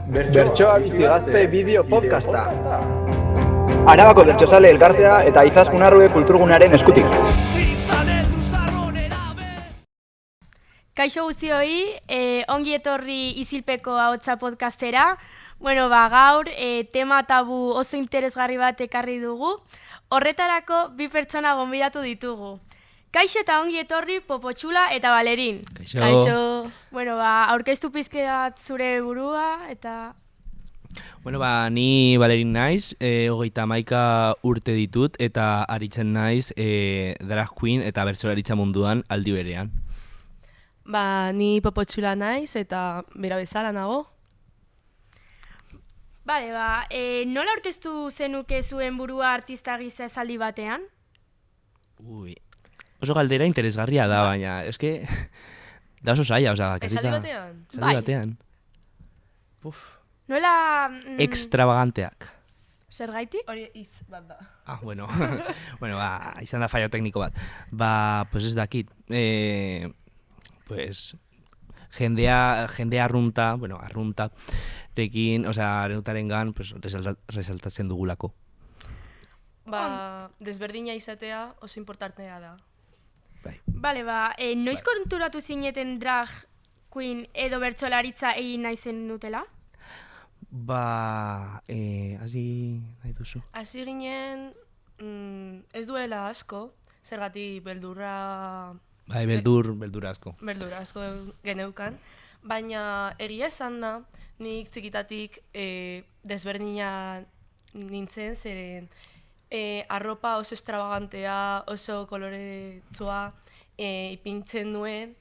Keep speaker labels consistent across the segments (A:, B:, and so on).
A: Bertsoa bizi gazte bideo podcasta. Arabako bertsozale elkartea eta Izaskun Arrue kulturgunaren eskutik.
B: Kaixo guztioi, ongi etorri Isilpeko ahotsa podcastera. Gaur tema tabu oso interesgarri bat ekarri dugu. Horretarako bi pertsona gonbidatu ditugu. Kaixo eta ongi etorri Popotxula eta Valerin.
C: Kaixo.
B: Aurkeztu pizkeat zure burua eta...
C: Ni Valerin naiz, 31 urte ditut eta aritzen naiz drag queen eta bertsolaritza munduan aldi berean.
D: Ni Popotxula naiz eta bera bezala nago.
B: Nola aurkeztu zenuke zuen burua artista gisa esaldi batean?
C: Oso galdera interesgarria da, baina eske da oso zaila,
D: esaldi batean?
C: Esaldi batean.
B: Nola...
C: Extravaganteak.
B: Zergaitik?
D: Hori hitz bat da.
C: Izan da fallo tekniko bat. Ez dakit. Jende arrunta, rekin, renutarengan, resaltatzen dugulako.
D: Desberdina izatea oso importantea da.
B: Noiz konturatu zineten drag queen edo bertsolaritza egin nahi zen nutela?
C: Hasi nahi duzu.
D: Hasi ginen, ez duela asko, zergatik beldurra...
C: Beldurra asko.
D: Beldurra asko geneukan, baina egia esan da, nik txikitatik desberdina nintzen, zeren arropa oso extravagantea, oso koloretsua ipintzen nuen,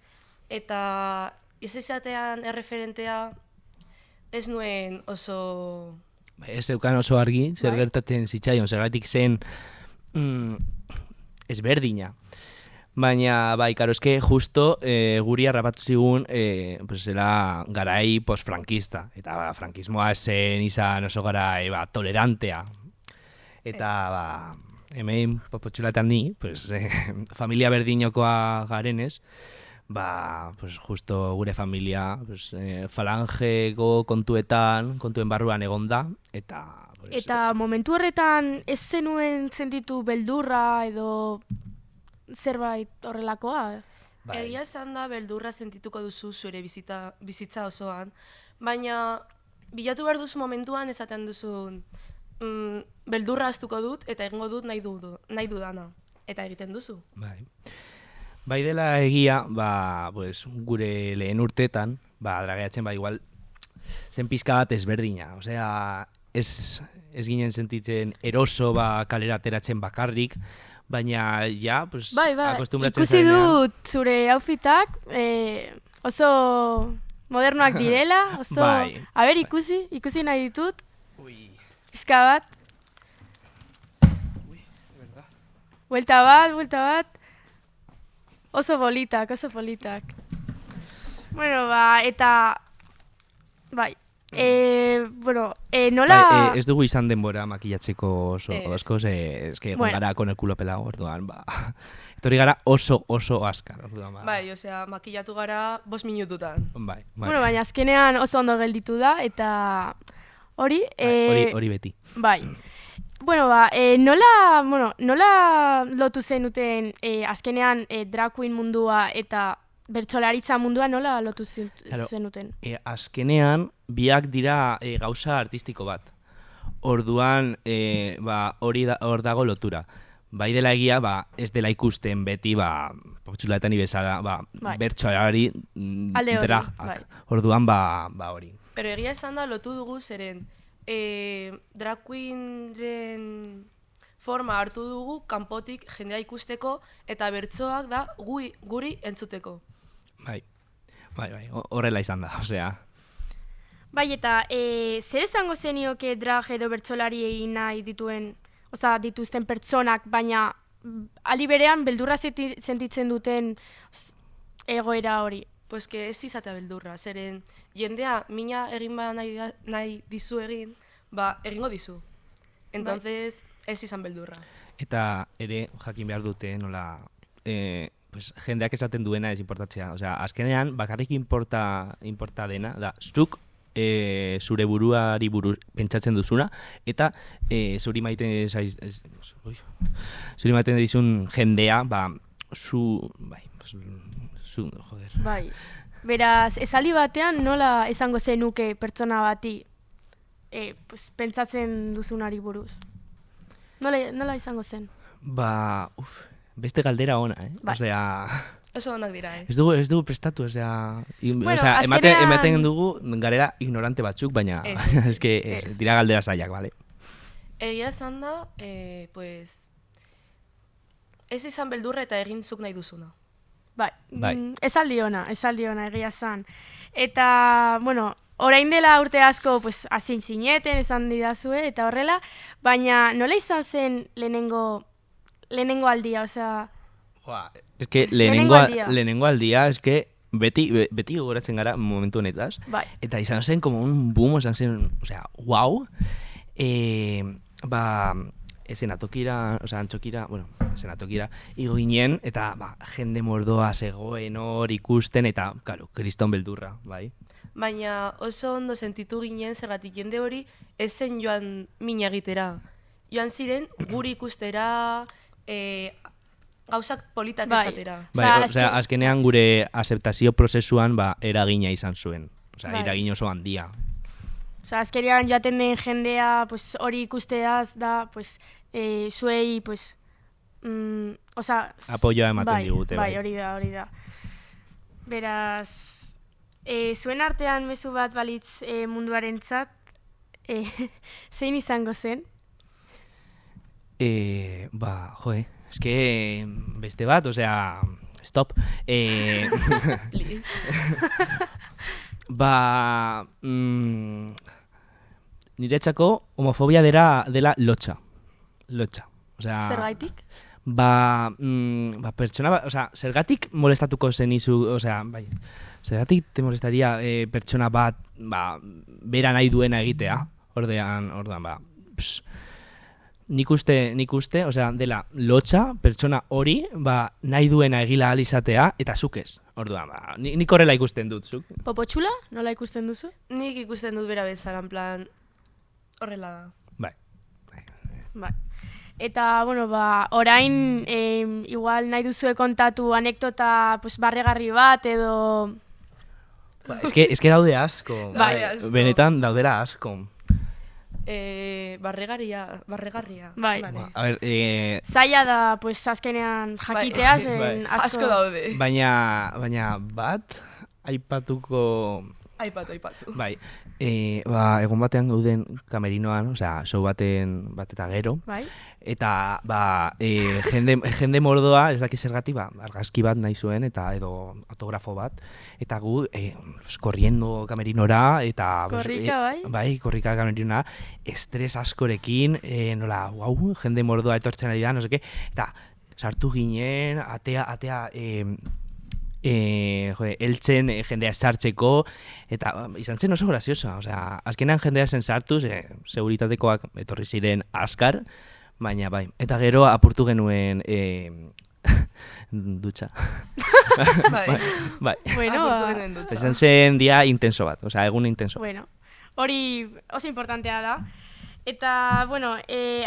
D: eta ez izatean erreferentea ez nuen oso...
C: Ez zeukan oso argi, zer gertatzen zitzaion, zergatik zen ezberdina. Baina, eske justo guri harrapatu zigun zela garai post-frankista. Eta frankismoa zen izan oso garai tolerantea. Eta hemen Popotxula eta ni, familia berdinokoa garenez, justo gure familia falangeko kontuen barruan egonda.
B: Eta momentu horretan ez zenuen sentitu beldurra edo... zerbait horrelakoa?
D: Egia esan da beldurra sentituko duzu zure bizitza osoan, baina bilatu behar duzu momentuan esaten duzun beldurra astuko dut eta egingo dut nahi dudana, eta egiten duzu.
C: Bai dela egia, gure lehen urtetan, drageatzen igual zen pizka bat ezberdina, ez ginen sentitzen eroso kalera ateratzen bakarrik, baina, akostumbраtzen
B: ikusi dut zure outfitak oso modernoak direla, oso... A ber, ikusi nahi ditut. Pizka bat. Buelta bat. Oso politak. Eta... nola...
C: Ez dugu izan denbora makillatzeko oso asko, eske gara con el culo pelado, orduan, etorri gara oso askar, orduan,
D: makillatu gara 5 minututan.
B: Baina azkenean oso ondo gelditu da, eta hori...
C: Hori beti.
B: Nola lotu zenuten azkenean drag queen mundua eta bertsolaritza mundua nola lotu zenuten?
C: Azkenean, biak dira gauza artistiko bat. Orduan, hor dago lotura. Bai dela egia, ez dela ikusten beti, Popotxula eta ni bezala, bertsolari dragak. Orduan, hori.
D: Pero egia esan da lotu dugu zeren drag queenren forma hartu dugu kanpotik jendea ikusteko eta bertsoak da guri entzuteko.
C: Bai, horrela izan da,
B: eta zer esango zenioke drag edo bertsolari egin nahi dituzten pertsonak, baina aldi berean beldurra sentitzen duten egoera hori?
D: Que ez izatea beldurra, zeren jendea mina egin nahi dizu egin, egingo dizu. Entonces, ez izan beldurra.
C: Eta ere jakin behar dute nola... jendeak esaten duena ez importatzea. Azkenean, bakarrik importa dena, da, zuk zure buruari buruz pentsatzen duzuna, eta zuri maiten dizun jendea, joder.
B: Bai. Beraz, esaldi batean nola esango zenuke pertsona bati pues, pentsatzen duzunari buruz? Nola izango zen?
C: Beste galdera ona,
B: Bai.
D: Oso onak dira,
C: Ez dugu prestatu,
B: Bueno,
C: ematen dugu garera ignorante batzuk, baina dira galdera zaiak, bale?
D: Egia esan da, pues, ez izan beldurra eta egin zuk nahi duzuna.
B: Bai. Esaldi ona, egia zan. Eta, bueno, orain dela urte asko, pues, azin zineten, esan didazue, eta horrela, baina nola izan zen lehenengo aldia, osea...
C: Lehenengo aldia, beti gogoratzen gara momentu honetaz,
B: bai.
C: Eta izan zen como un boom, izan zen, wow, eszenatokira igo ginen, eta jende mordoa zegoen hor ikusten, eta, claro, kriston beldurra, bai.
D: Baina oso ondo sentitu ginen zergatik jende hori ez zen joan mina egitera. Joan ziren guri ikustera, gauzak politak esatera.
C: Azkenean gure aceptazio prozesuan eragina izan zuen. Eragin oso handia.
B: Azkenean joaten den jendea pues, hori ikusteaz da, pues, zuei, pues,
C: apoyoa ematen digute.
B: Bai, hori da. Beraz, zuen artean mezu bat balitz munduarentzat, zein izango zen? Beste bat, stop.
D: Please.
C: Niretzako homofobia dela lotxa.
B: Zergaitik?
C: Pertsona, zergatik molestatuko zenizu, zergatik te molestaria pertsona bat, bera nahi duena egitea, ordean, nik uste, dela lotxa, pertsona hori, nahi duena egila alizatea, eta zuk ez. Orduan, nik horrela ikusten dut, zuk.
B: Popotxula? Nola ikusten duzu?
D: Nik ikusten dut bera bezala, en plan, horrela da.
B: Bai. Eta, orain, igual nahi duzue kontatu anekdota pues, barregarri bat, edo...
C: Ez que daude asko. Benetan daudera asko.
D: Barregarria.
B: Bai.
C: A ver,
B: zaila da, pues, azkenean jakiteaz,
D: asko daude.
C: Baina bat, aipatu. Bai, egun batean gauden kamerinoan, show bat eta gero.
B: Bai.
C: Eta, jende mordoa, ez dakiz zergatik, argazki bat nahi zuen, edo autografo bat. Eta gu, korriendo kamerinora, eta...
B: Korrika, bai?
C: Bai, korrika kamerinora, estres askorekin, jende mordoa etortzen ari da, no seke, eta sartu ginen, atea, eltzen jendea sartzeko, eta izan zen oso graziosa, azkenean jendea zen sartuz, seguritatekoak etorri ziren askar, baina bai, eta gero apurtu genuen dutxa. Bai.
B: Bueno,
C: izan zen dia intenso bat, egun intenso.
B: Bueno, hori oso importantea da. Eta,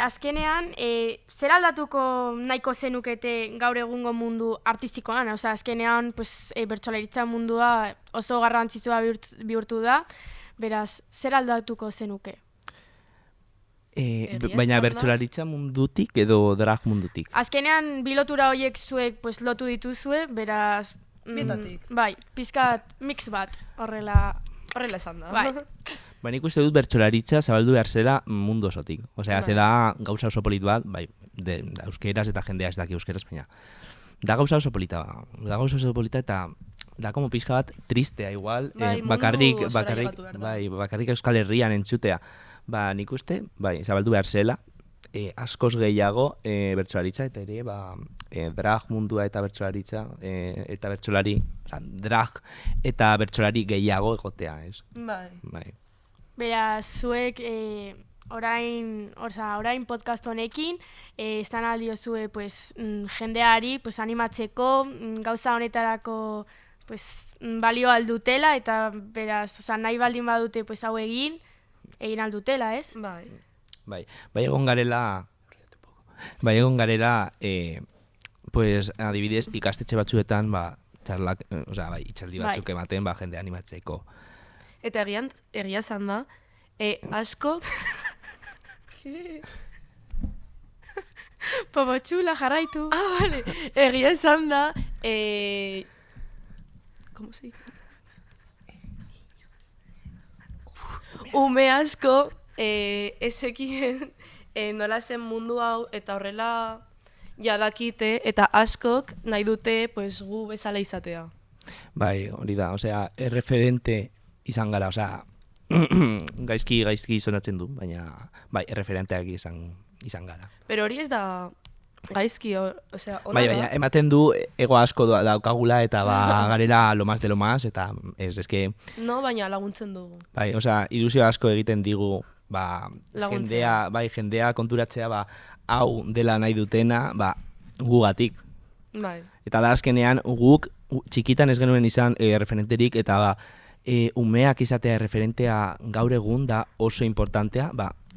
B: azkenean, zer aldatuko nahiko zenukete gaur egungo mundu artistikoan? Azkenean, bertsolaritza mundua oso garrantzitsua bihurtu da. Beraz, zer aldatuko zenuke?
C: Baina bertsolaritza mundutik edo drag mundutik?
B: Azkenean, bilotura horiek zuek lotu dituzue, beraz...
D: Bietatik.
B: Bai, pizkat mix bat, horrela
D: esan da.
B: Bai.
C: Baina ikuste dut bertsolaritza zabaldu behar zela mundu osotik. Ze da gauza oso polit bat, bai, da euskeraz eta jendea ez daki euskeraz, baina da gauza oso polita, eta da como pizka bat tristea igual, bakarrik Euskal Herrian entzutea. Nik uste, zabaldu behar zela, askoz gehiago bertsolaritza, eta ere, drag mundua eta bertsolaritza, eta bertsolari, drag eta bertsolari gehiago egotea, ez?
D: Bai.
B: Beraz, zuek orain podcast honekin, estan aldiozue jendeari animatzeko, gauza honetarako pues, balio aldutela, eta beraz, oza, nahi baldin badute pues, hau egin aldutela, ez?
D: Bai.
C: Bai egon garela, pues, adibidez, ikastetxe batzuetan, txarlak, itxaldi batzuk ematen, jende animatzeko.
D: Eta egia zan da, askok...
B: Pobotxula, jarraitu.
D: Vale. Egia esan da, ¿cómo se dice? Ume asko, ezekien nola zen mundu hau, eta horrela jadakite, eta askok nahi dute pues, gu bezala izatea.
C: Bai, hori da, osea, erreferente izan gara, osea, gaizki sonatzen du, baina, bai, erreferenteak izan gara.
D: Pero hori ez da gaizki, osea, ona
C: bai,
D: da.
C: baina, ematen du ego asko daukagula, eta garela lo más de lo más, eta eske...
D: No, baina laguntzen dugu.
C: Bai, osea, ilusio asko egiten digu,
D: Laguntzea.
C: jendea konturatzea, hau dela nahi dutena, gugatik.
D: Bai.
C: Eta da azkenean, guk txikitan ez genuen izan referenterik, eta umeak izatea referentea gaur egun da oso importantea,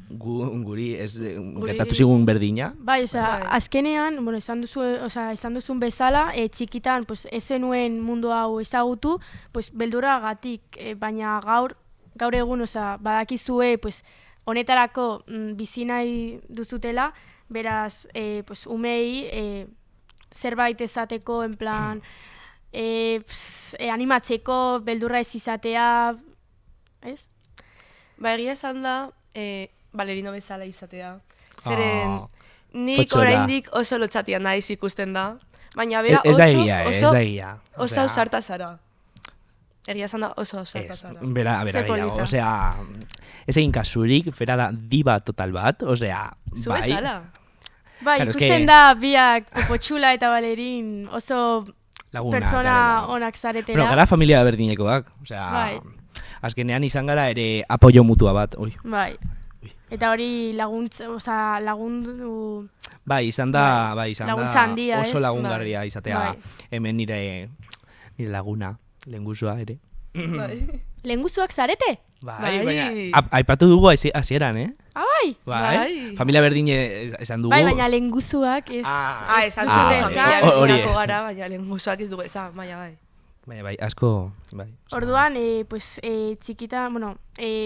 C: guri ez gertatu zigun berdina.
B: Bai, azkenean, bueno, esan duzun bezala, txikitan pues, ez zenuen mundu hau ezagutu, pues, beldurragatik, baina gaur egun, badakizue, pues, honetarako bizi nahi duzutela, beraz, pues, umei zerbait ezateko, en plan, animatzeko, beldurra ez izatea, ez?
D: Egia esan da, balerino bezala izatea. Zeren, nik
C: potxora.
D: oraindik oso lotxatia naiz ikusten da, baina bera
C: Ez da egia.
D: oso ausarta zara. Egia esan da oso ausarta zara.
C: Bera,
B: Ze
C: gehiago,
B: polita.
C: osea, ez egin kasurik, bera da diba total bat, osea,
D: Zu
C: bai.
D: bezala.
B: Bai,
C: Claro, es
B: ikusten
C: que-
B: da biak Popotxula eta Balerin oso
C: Lagunak,
B: pertsona
C: garela.
B: onak zaretela.
C: Bueno, gara familia berdinekoak, osea,
B: Bai.
C: azkenean izan gara ere apoio mutua bat,
B: Bai. Eta hori lagundu...
C: Bai, izan da
B: Laguntza handia,
C: oso
B: ez?
C: lagungarria izatea.
B: Bai.
C: Hemen nire laguna, lehengusua ere.
D: Bai.
B: Lenguzuak zarete?
C: Bai,
D: Bai.
C: baina aipatu dugu hasieran, eh?
B: Bai.
C: Bai. Familia berdine esan dugu.
B: Bai, baina lenguzuak ez...
D: Esan
B: duzu
D: duzu
B: esan.
D: familia
C: Hori
D: berdinako
C: ez.
D: gara, baina lenguzoak ez dugu esan, baina bai.
C: Baina bai, asko, bai.
B: Orduan, pues, txikita, bueno,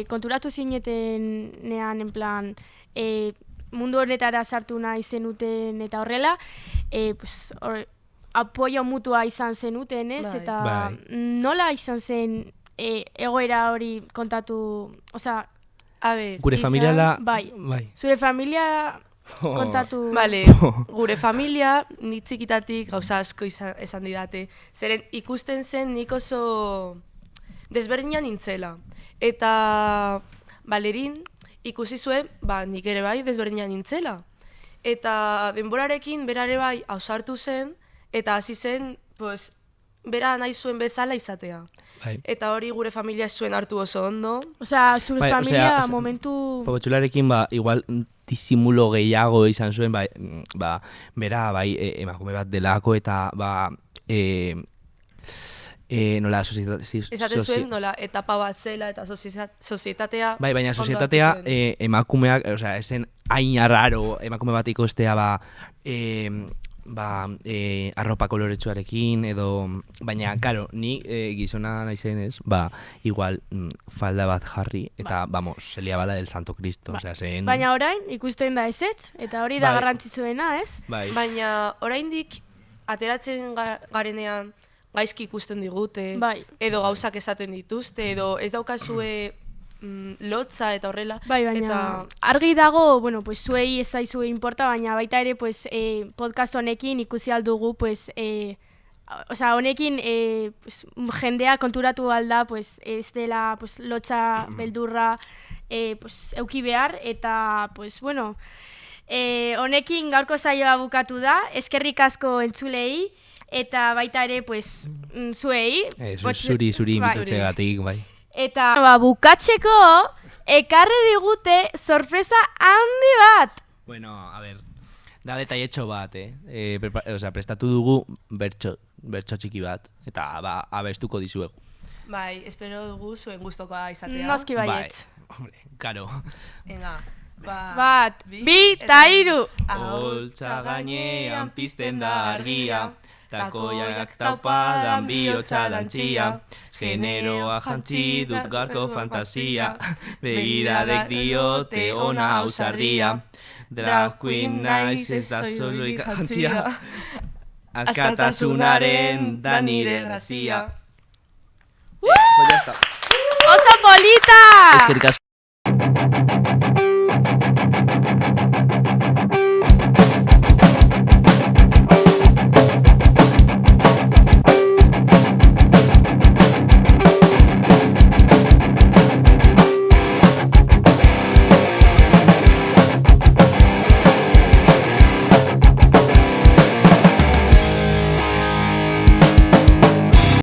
B: konturatu zinetenean, en plan, mundu honetara sartu nahi zenuten eta horrela, pues, apoio mutua izan zenuten, ez?
D: Bai.
B: Eta
C: Bai.
B: nola izan zen egoera hori kontatu, osea,
D: A ber,
C: Gure
B: izan-
C: familiala...
B: bai.
C: Bai.
B: zure familia kontatu...
D: Bale, gure familia nik txikitatik gauza asko esan didate. Zeren ikusten zen nik oso desberdina nintzela. Eta Balerin ikusi zuen, nik ere bai desberdina nintzela. Eta denborarekin berare bai ausartu zen, eta hasi zen, pues, bera nahi zuen bezala izatea.
C: Bai.
D: Eta hori gure familia ez zuen hartu oso ondo.
B: Osea, zure
C: Bai,
B: familia
C: osea,
B: momentu...
C: Pobotxularekin, igual disimulo gehiago izan zuen, bera, emakume bat delako, eta, nola,
D: Esaten zuen nola etapa bat zela eta sozietatea...
C: Bai, baina
D: ondo
C: sozietatea
D: hartu zuen.
C: emakumeak, osea, esen hain arraro emakume bat ikostea, arropa koloretsuarekin, edo, baina, karo, ni gizona naizenez, igual falda bat jarri, eta, se liaba la del Santo Cristo, osea, zen...
B: Baina orain, ikusten da ezetz, eta hori da
C: Bai.
B: garrantzitsuena, ez?
C: Bai.
D: Baina oraindik ateratzen garenean gaizki ikusten digute,
B: Bai.
D: edo gauzak esaten dituzte, edo ez daukazue lotza eta horrela.
B: Bai, baina
D: Eta,
B: argi dago, bueno, pues zuei ez zaizue importa, baina baita ere, pues, podcast honekin ikusi aldugu, pues, osea, honekin pues, jendea konturatu alda, pues, ez dela, pues, lotza beldurra, pues, euki behar, eta, pues, bueno, honekin gaurko saioa bukatu da, eskerrik asko entzulei, eta baita ere, pues, zuei.
C: Zuri
B: Bai.
C: mitutxegatik, bai.
B: Eta bukatzeko ekarri digute sorpresa handi bat.
C: Bueno, a ver, da detaietxo bat, prestatu dugu bertso txiki bat, eta abestuko dizuegu.
D: Bai, espero dugu zuen gustokoa izatea.
B: Noski baietz.
C: Bai, hombre, karo.
D: Venga,
B: Bat, bi, ta hiru.
C: Holtza gainean pizten da argia, takoiak taupadan bihotza dantzia, generoa jantzi dut garko fantasia, begiradek diote ona ausardia, drag queen naiz ez da soloik jantzia, askatasunaren da nire grazia.
B: Oso polita!
C: Eskerrik asko.